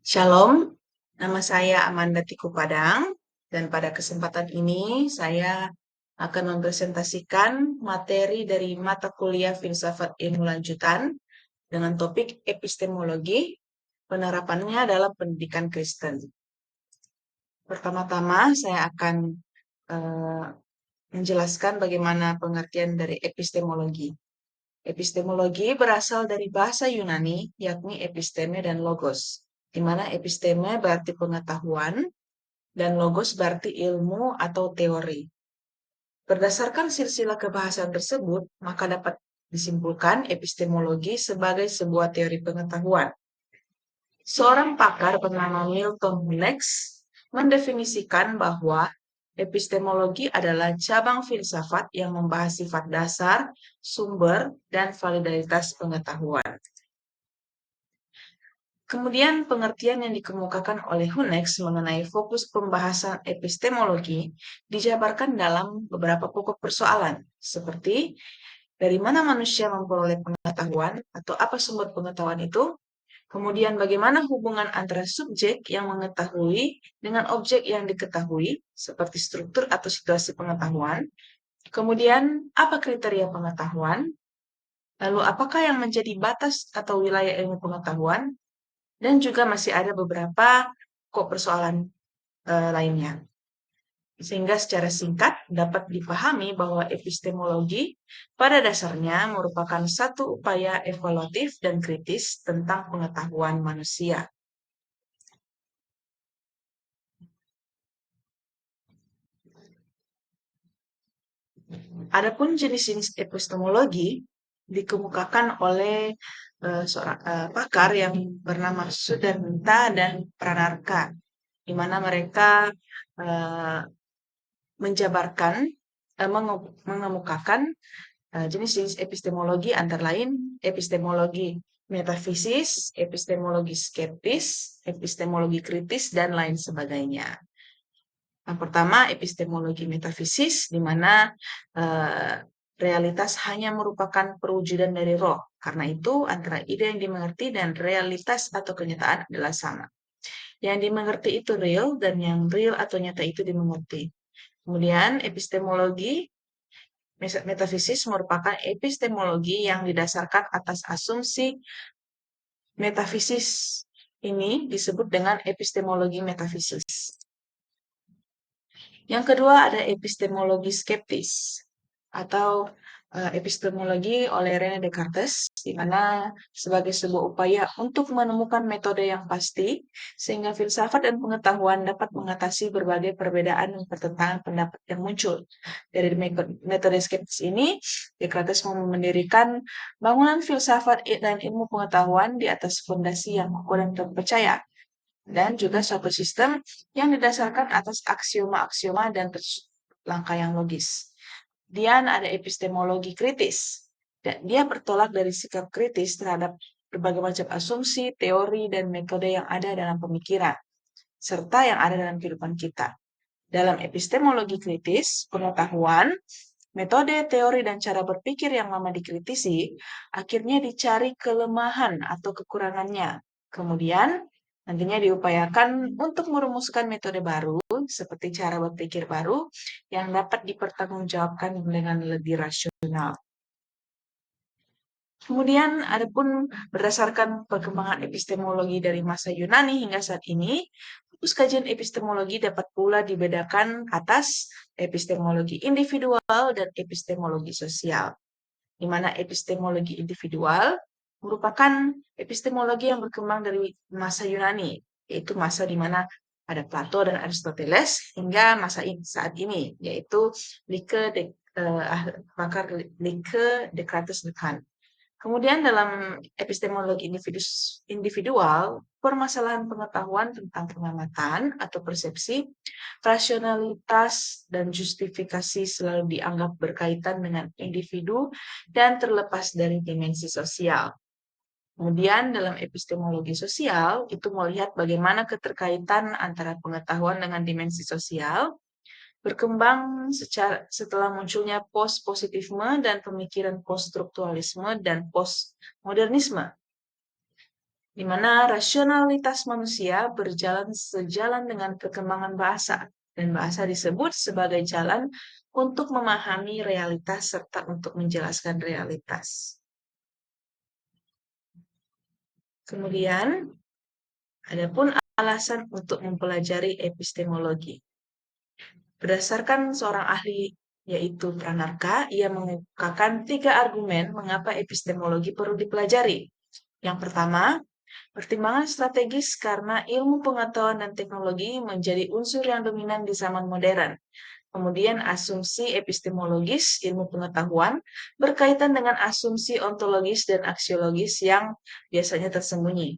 Shalom, nama saya Amanda Tiku Padang, dan pada kesempatan ini saya akan mempresentasikan materi dari mata kuliah Filsafat Ilmu Lanjutan dengan topik epistemologi, penerapannya dalam pendidikan Kristen. Pertama-tama saya akan eh, menjelaskan bagaimana pengertian dari epistemologi. Epistemologi berasal dari bahasa Yunani, yakni episteme dan logos, di mana episteme berarti pengetahuan dan logos berarti ilmu atau teori. Berdasarkan silsilah kebahasan tersebut, maka dapat disimpulkan epistemologi sebagai sebuah teori pengetahuan. Seorang pakar bernama Milton Hunex mendefinisikan bahwa epistemologi adalah cabang filsafat yang membahas sifat dasar, sumber, dan validitas pengetahuan. Kemudian pengertian yang dikemukakan oleh Hunex mengenai fokus pembahasan epistemologi dijabarkan dalam beberapa pokok persoalan, seperti dari mana manusia memperoleh pengetahuan atau apa sumber pengetahuan itu, kemudian bagaimana hubungan antara subjek yang mengetahui dengan objek yang diketahui, seperti struktur atau situasi pengetahuan, kemudian apa kriteria pengetahuan, lalu apakah yang menjadi batas atau wilayah ilmu pengetahuan, dan juga masih ada beberapa kok persoalan lainnya. Sehingga secara singkat dapat dipahami bahwa epistemologi pada dasarnya merupakan satu upaya evaluatif dan kritis tentang pengetahuan manusia. Adapun jenis-jenis epistemologi dikemukakan oleh seorang pakar yang bernama Sudarminta dan Pranarka, di mana mereka menjabarkan, mengemukakan jenis-jenis epistemologi antara lain epistemologi metafisis, epistemologi skeptis, epistemologi kritis, dan lain sebagainya. Yang pertama, epistemologi metafisis, di mana realitas hanya merupakan perwujudan dari roh. Karena itu, antara ide yang dimengerti dan realitas atau kenyataan adalah sama. Yang dimengerti itu real, dan yang real atau nyata itu dimengerti. Kemudian, epistemologi metafisis merupakan epistemologi yang didasarkan atas asumsi metafisis. Ini disebut dengan epistemologi metafisis. Yang kedua ada epistemologi skeptis atau epistemologi oleh René Descartes, di mana sebagai sebuah upaya untuk menemukan metode yang pasti sehingga filsafat dan pengetahuan dapat mengatasi berbagai perbedaan dan pertentangan pendapat yang muncul. Dari metode skeptis ini, Descartes mau mendirikan bangunan filsafat dan ilmu pengetahuan di atas fondasi yang kokoh dan terpercaya, dan juga suatu sistem yang didasarkan atas aksioma-aksioma dan langkah yang logis. Kemudian ada epistemologi kritis, dan dia bertolak dari sikap kritis terhadap berbagai macam asumsi, teori, dan metode yang ada dalam pemikiran, serta yang ada dalam kehidupan kita. Dalam epistemologi kritis, pengetahuan, metode, teori, dan cara berpikir yang lama dikritisi, akhirnya dicari kelemahan atau kekurangannya. Kemudian, nantinya diupayakan untuk merumuskan metode baru, seperti cara berpikir baru, yang dapat dipertanggungjawabkan dengan lebih rasional. Kemudian, adapun berdasarkan perkembangan epistemologi dari masa Yunani hingga saat ini, fokus kajian epistemologi dapat pula dibedakan atas epistemologi individual dan epistemologi sosial, di mana epistemologi individual merupakan epistemologi yang berkembang dari masa Yunani, yaitu masa di mana ada Plato dan Aristoteles, hingga masa saat ini, yaitu pakar Lieke, Descartes, dan Kant. Kemudian dalam epistemologi individual, permasalahan pengetahuan tentang pengamatan atau persepsi, rasionalitas, dan justifikasi selalu dianggap berkaitan dengan individu dan terlepas dari dimensi sosial. Kemudian dalam epistemologi sosial, itu melihat bagaimana keterkaitan antara pengetahuan dengan dimensi sosial, berkembang setelah munculnya post-positivisme dan pemikiran post-strukturalisme dan post-modernisme. di mana rasionalitas manusia berjalan sejalan dengan perkembangan bahasa, dan bahasa disebut sebagai jalan untuk memahami realitas serta untuk menjelaskan realitas. Kemudian, adapun alasan untuk mempelajari epistemologi. Berdasarkan seorang ahli yaitu Pranarka, ia mengemukakan 3 argumen mengapa epistemologi perlu dipelajari. Yang pertama, pertimbangan strategis karena ilmu pengetahuan dan teknologi menjadi unsur yang dominan di zaman modern. Kemudian asumsi epistemologis, ilmu pengetahuan, berkaitan dengan asumsi ontologis dan aksiologis yang biasanya tersembunyi.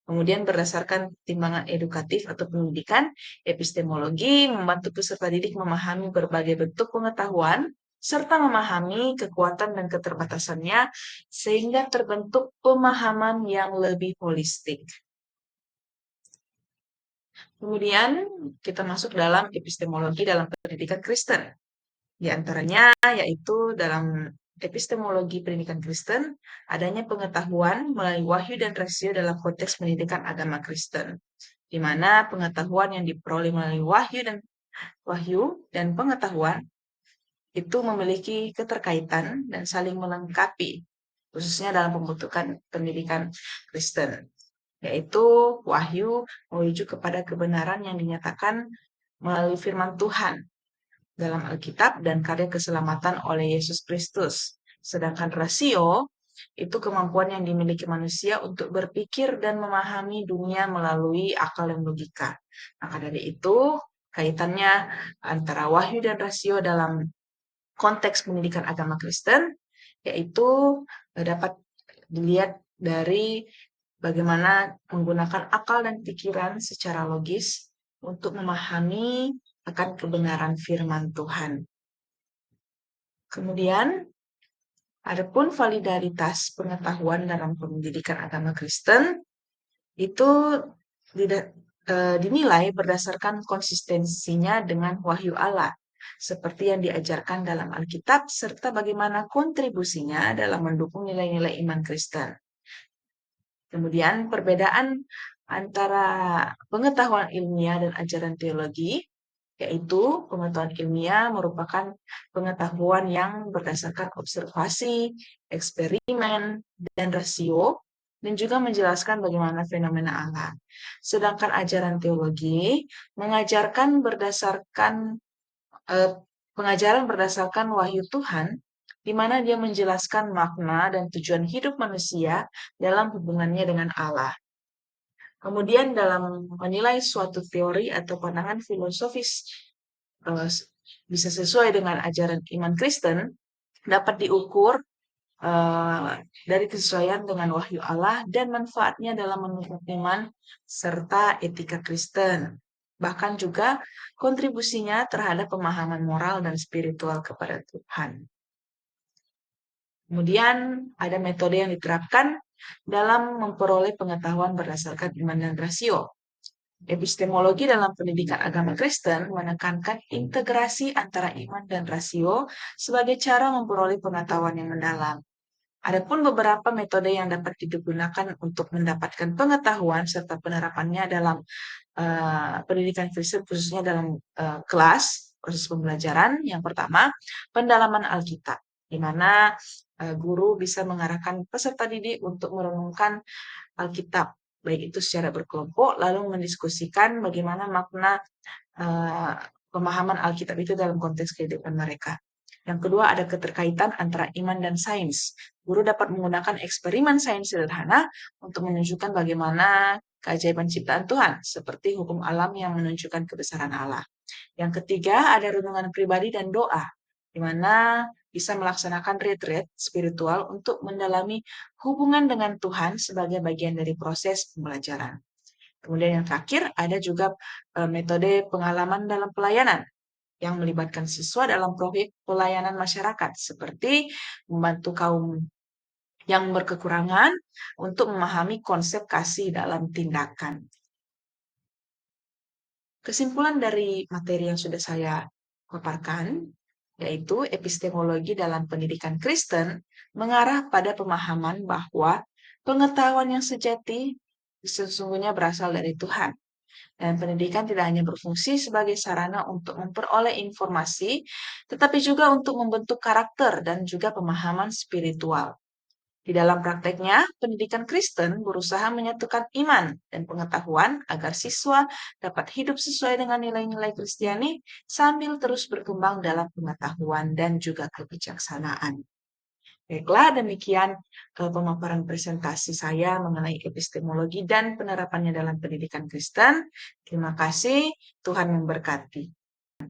Kemudian berdasarkan pertimbangan edukatif atau pendidikan, epistemologi membantu peserta didik memahami berbagai bentuk pengetahuan, serta memahami kekuatan dan keterbatasannya, sehingga terbentuk pemahaman yang lebih holistik. Kemudian kita masuk dalam epistemologi dalam pendidikan Kristen. Di antaranya yaitu dalam epistemologi pendidikan Kristen, adanya pengetahuan melalui wahyu dan rasio dalam konteks pendidikan agama Kristen, di mana pengetahuan yang diperoleh melalui wahyu dan pengetahuan itu memiliki keterkaitan dan saling melengkapi, khususnya dalam pembentukan pendidikan Kristen, yaitu wahyu menuju kepada kebenaran yang dinyatakan melalui firman Tuhan dalam Alkitab dan karya keselamatan oleh Yesus Kristus. Sedangkan rasio itu kemampuan yang dimiliki manusia untuk berpikir dan memahami dunia melalui akal dan logika. Maka dari itu, kaitannya antara wahyu dan rasio dalam konteks pendidikan agama Kristen, yaitu dapat dilihat dari bagaimana menggunakan akal dan pikiran secara logis untuk memahami akan kebenaran firman Tuhan. Kemudian, adapun validaritas pengetahuan dalam pendidikan agama Kristen itu dinilai berdasarkan konsistensinya dengan wahyu Allah, seperti yang diajarkan dalam Alkitab, serta bagaimana kontribusinya dalam mendukung nilai-nilai iman Kristen. Kemudian perbedaan antara pengetahuan ilmiah dan ajaran teologi, yaitu pengetahuan ilmiah merupakan pengetahuan yang berdasarkan observasi, eksperimen, dan rasio, dan juga menjelaskan bagaimana fenomena alam. Sedangkan ajaran teologi mengajarkan berdasarkan pengajaran berdasarkan wahyu Tuhan, di mana dia menjelaskan makna dan tujuan hidup manusia dalam hubungannya dengan Allah. Kemudian dalam menilai suatu teori atau pandangan filosofis bisa sesuai dengan ajaran iman Kristen, dapat diukur dari kesesuaian dengan wahyu Allah dan manfaatnya dalam menurut iman serta etika Kristen. Bahkan juga kontribusinya terhadap pemahaman moral dan spiritual kepada Tuhan. Kemudian ada metode yang diterapkan dalam memperoleh pengetahuan berdasarkan iman dan rasio. Epistemologi dalam pendidikan agama Kristen menekankan integrasi antara iman dan rasio sebagai cara memperoleh pengetahuan yang mendalam. Adapun beberapa metode yang dapat digunakan untuk mendapatkan pengetahuan serta penerapannya dalam pendidikan Kristen, khususnya dalam kelas, proses pembelajaran. Yang pertama, pendalaman Alkitab, di mana guru bisa mengarahkan peserta didik untuk merenungkan Alkitab, baik itu secara berkelompok, lalu mendiskusikan bagaimana makna pemahaman Alkitab itu dalam konteks kehidupan mereka. Yang kedua, ada keterkaitan antara iman dan sains. Guru dapat menggunakan eksperimen sains sederhana untuk menunjukkan bagaimana keajaiban ciptaan Tuhan, seperti hukum alam yang menunjukkan kebesaran Allah. Yang ketiga, ada renungan pribadi dan doa, di mana bisa melaksanakan retreat spiritual untuk mendalami hubungan dengan Tuhan sebagai bagian dari proses pembelajaran. Kemudian yang terakhir, ada juga metode pengalaman dalam pelayanan, yang melibatkan siswa dalam proyek pelayanan masyarakat, seperti membantu kaum yang berkekurangan untuk memahami konsep kasih dalam tindakan. Kesimpulan dari materi yang sudah saya paparkan, yaitu epistemologi dalam pendidikan Kristen mengarah pada pemahaman bahwa pengetahuan yang sejati sesungguhnya berasal dari Tuhan. Dan pendidikan tidak hanya berfungsi sebagai sarana untuk memperoleh informasi, tetapi juga untuk membentuk karakter dan juga pemahaman spiritual. Di dalam prakteknya, pendidikan Kristen berusaha menyatukan iman dan pengetahuan agar siswa dapat hidup sesuai dengan nilai-nilai Kristiani sambil terus berkembang dalam pengetahuan dan juga kebijaksanaan. Baiklah, demikian pemaparan presentasi saya mengenai epistemologi dan penerapannya dalam pendidikan Kristen. Terima kasih, Tuhan memberkati.